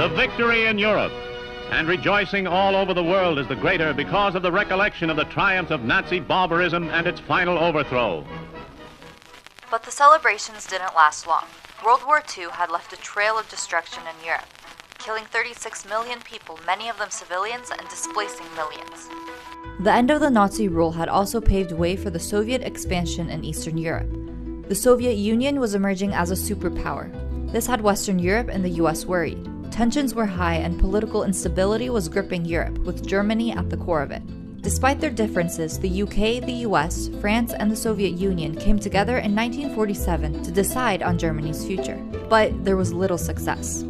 the victory in Europe. And rejoicing all over the world is the greater because of the recollection of the triumph of Nazi barbarism and its final overthrow. But the celebrations didn't last long. World War II had left a trail of destruction in Europe, killing 36 million people, many of them civilians, and displacing millions. The end of the Nazi rule had also paved way for the Soviet expansion in Eastern Europe. The Soviet Union was emerging as a superpower. This had Western Europe and the US worried. Tensions were high and political instability was gripping Europe, with Germany at the core of it. Despite their differences, the UK, the US, France, and the Soviet Union came together in 1947 to decide on Germany's future. But there was little success.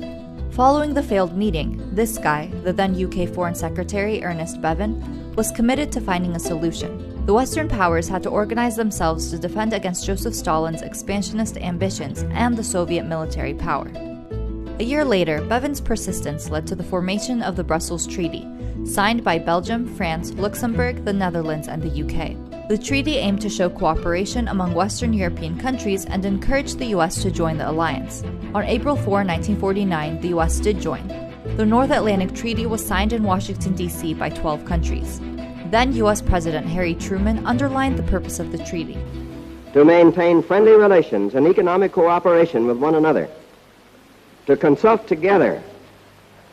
Following the failed meeting, this guy, the then UK Foreign Secretary Ernest Bevin, was committed to finding a solution. The Western powers had to organize themselves to defend against Joseph Stalin's expansionist ambitions and the Soviet military power. A year later, Bevin's persistence led to the formation of the Brussels Treaty, signed by Belgium, France, Luxembourg, the Netherlands, and the UK. The treaty aimed to show cooperation among Western European countries and encouraged the US to join the alliance. On April 4, 1949, the US did join. The North Atlantic Treaty was signed in Washington, D.C. by 12 countries. Then US President Harry Truman underlined the purpose of the treaty: to maintain friendly relations and economic cooperation with one another, to consult together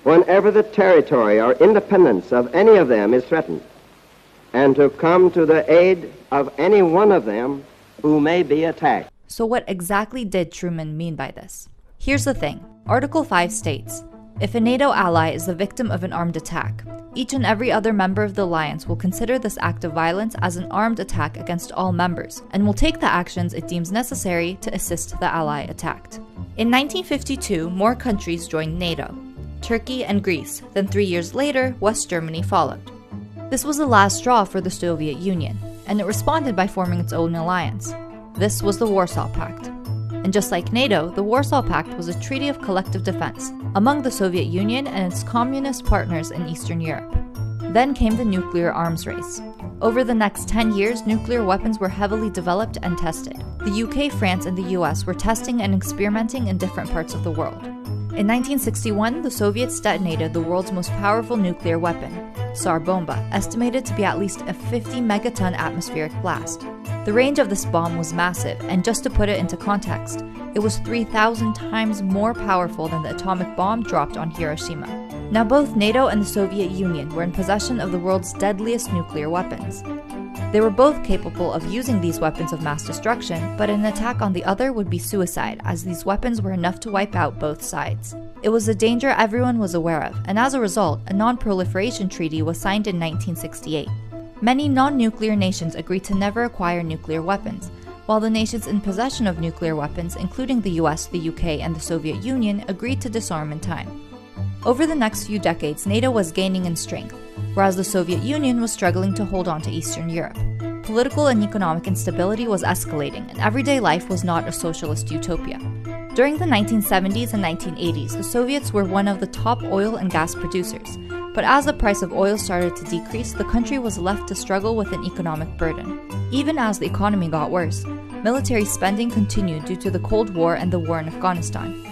whenever the territory or independence of any of them is threatened, and to come to the aid of any one of them who may be attacked. So what exactly did Truman mean by this? Here's the thing. Article 5 states, if a NATO ally is the victim of an armed attack, each and every other member of the alliance will consider this act of violence as an armed attack against all members, and will take the actions it deems necessary to assist the ally attacked. In 1952, more countries joined NATO, Turkey and Greece. Then 3 years later, West Germany followed. This was the last straw for the Soviet Union, and it responded by forming its own alliance. This was the Warsaw Pact. And just like NATO, the Warsaw Pact was a treaty of collective defense among the Soviet Union and its communist partners in Eastern Europe. Then came the nuclear arms race. Over the next 10 years, nuclear weapons were heavily developed and tested. The UK, France, and the US were testing and experimenting in different parts of the world. In 1961, the Soviets detonated the world's most powerful nuclear weapon, Tsar Bomba, estimated to be at least a 50 megaton atmospheric blast. The range of this bomb was massive, and just to put it into context, it was 3,000 times more powerful than the atomic bomb dropped on Hiroshima. Now both NATO and the Soviet Union were in possession of the world's deadliest nuclear weapons. They were both capable of using these weapons of mass destruction, but an attack on the other would be suicide, as these weapons were enough to wipe out both sides. It was a danger everyone was aware of, and as a result, a non-proliferation treaty was signed in 1968. Many non-nuclear nations agreed to never acquire nuclear weapons, while the nations in possession of nuclear weapons, including the US, the UK, and the Soviet Union, agreed to disarm in time. Over the next few decades, NATO was gaining in strength, whereas the Soviet Union was struggling to hold on to Eastern Europe. Political and economic instability was escalating, and everyday life was not a socialist utopia. During the 1970s and 1980s, the Soviets were one of the top oil and gas producers, but as the price of oil started to decrease, the country was left to struggle with an economic burden. Even as the economy got worse, military spending continued due to the Cold War and the war in Afghanistan.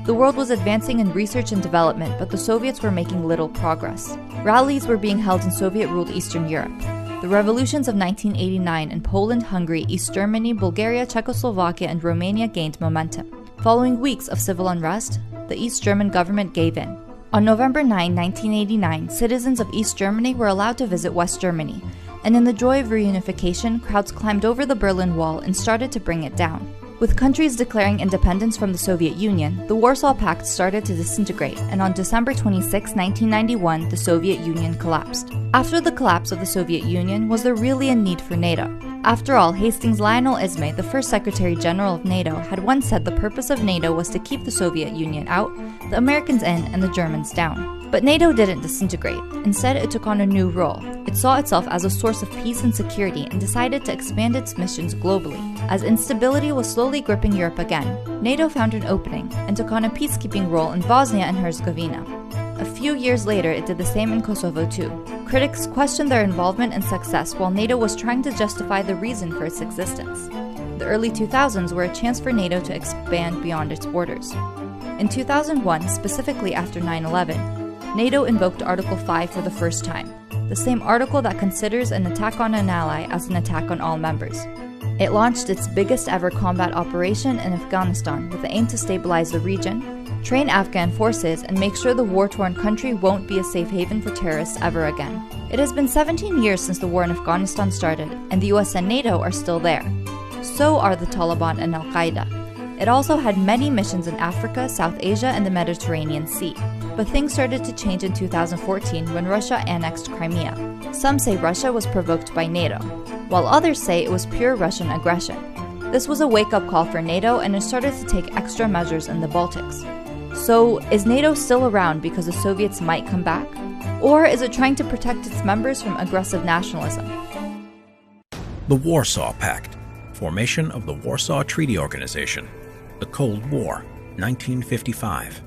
The world was advancing in research and development, but the Soviets were making little progress. Rallies were being held in Soviet-ruled Eastern Europe. The revolutions of 1989 in Poland, Hungary, East Germany, Bulgaria, Czechoslovakia, and Romania gained momentum. Following weeks of civil unrest, the East German government gave in. On November 9, 1989, citizens of East Germany were allowed to visit West Germany, and in the joy of reunification, crowds climbed over the Berlin Wall and started to bring it down. With countries declaring independence from the Soviet Union, the Warsaw Pact started to disintegrate, and on December 26, 1991, the Soviet Union collapsed. After the collapse of the Soviet Union, was there really a need for NATO? After all, Hastings Lionel Ismay, the first Secretary General of NATO, had once said the purpose of NATO was to keep the Soviet Union out, the Americans in, and the Germans down. But NATO didn't disintegrate. Instead, it took on a new role. It saw itself as a source of peace and security and decided to expand its missions globally. As instability was slowly gripping Europe again, NATO found an opening and took on a peacekeeping role in Bosnia and Herzegovina. A few years later, it did the same in Kosovo too. Critics questioned their involvement and success while NATO was trying to justify the reason for its existence. The early 2000s were a chance for NATO to expand beyond its borders. In 2001, specifically after 9/11, NATO invoked Article 5 for the first time, the same article that considers an attack on an ally as an attack on all members. It launched its biggest ever combat operation in Afghanistan with the aim to stabilize the region, train Afghan forces, and make sure the war-torn country won't be a safe haven for terrorists ever again. It has been 17 years since the war in Afghanistan started, and the US and NATO are still there. So are the Taliban and Al-Qaeda. It also had many missions in Africa, South Asia, and the Mediterranean Sea. But things started to change in 2014 when Russia annexed Crimea. Some say Russia was provoked by NATO, while others say it was pure Russian aggression. This was a wake-up call for NATO, and it started to take extra measures in the Baltics. So, is NATO still around because the Soviets might come back? Or is it trying to protect its members from aggressive nationalism? The Warsaw Pact, formation of the Warsaw Treaty Organization, the Cold War, 1955.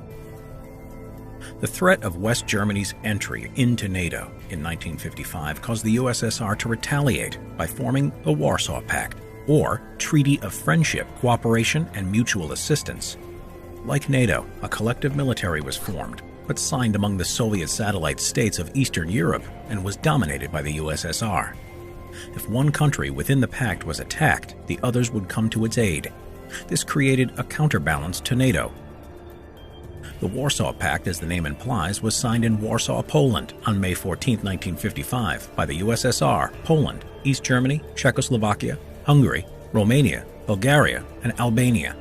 The threat of West Germany's entry into NATO in 1955 caused the USSR to retaliate by forming the Warsaw Pact, or Treaty of Friendship, Cooperation, and Mutual Assistance. Like NATO, a collective military was formed, but signed among the Soviet satellite states of Eastern Europe and was dominated by the USSR. If one country within the pact was attacked, the others would come to its aid. This created a counterbalance to NATO. The Warsaw Pact, as the name implies, was signed in Warsaw, Poland on May 14, 1955 by the USSR, Poland, East Germany, Czechoslovakia, Hungary, Romania, Bulgaria, and Albania.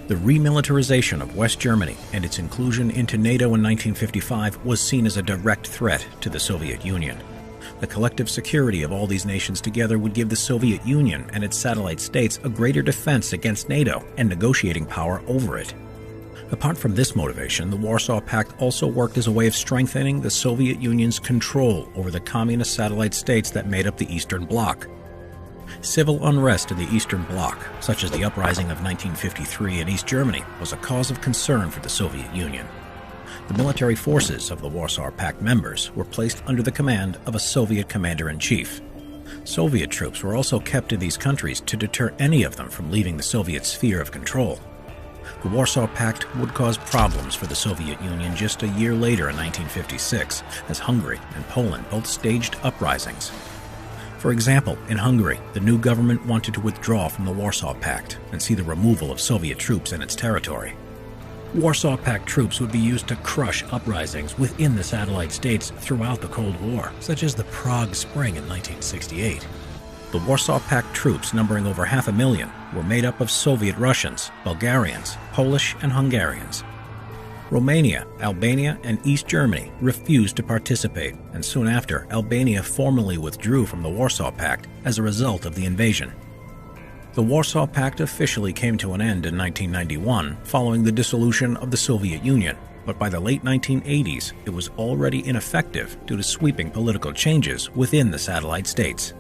The remilitarization of West Germany and its inclusion into NATO in 1955 was seen as a direct threat to the Soviet Union. The collective security of all these nations together would give the Soviet Union and its satellite states a greater defense against NATO and negotiating power over it. Apart from this motivation, the Warsaw Pact also worked as a way of strengthening the Soviet Union's control over the communist satellite states that made up the Eastern Bloc. Civil unrest in the Eastern Bloc, such as the uprising of 1953 in East Germany, was a cause of concern for the Soviet Union. The military forces of the Warsaw Pact members were placed under the command of a Soviet commander-in-chief. Soviet troops were also kept in these countries to deter any of them from leaving the Soviet sphere of control. The Warsaw Pact would cause problems for the Soviet Union just a year later in 1956, as Hungary and Poland both staged uprisings. For example, in Hungary, the new government wanted to withdraw from the Warsaw Pact and see the removal of Soviet troops in its territory. Warsaw Pact troops would be used to crush uprisings within the satellite states throughout the Cold War, such as the Prague Spring in 1968. The Warsaw Pact troops, numbering over 500,000, were made up of Soviet Russians, Bulgarians, Polish, and Hungarians. Romania, Albania, and East Germany refused to participate, and soon after, Albania formally withdrew from the Warsaw Pact as a result of the invasion. The Warsaw Pact officially came to an end in 1991, following the dissolution of the Soviet Union, but by the late 1980s, it was already ineffective due to sweeping political changes within the satellite states.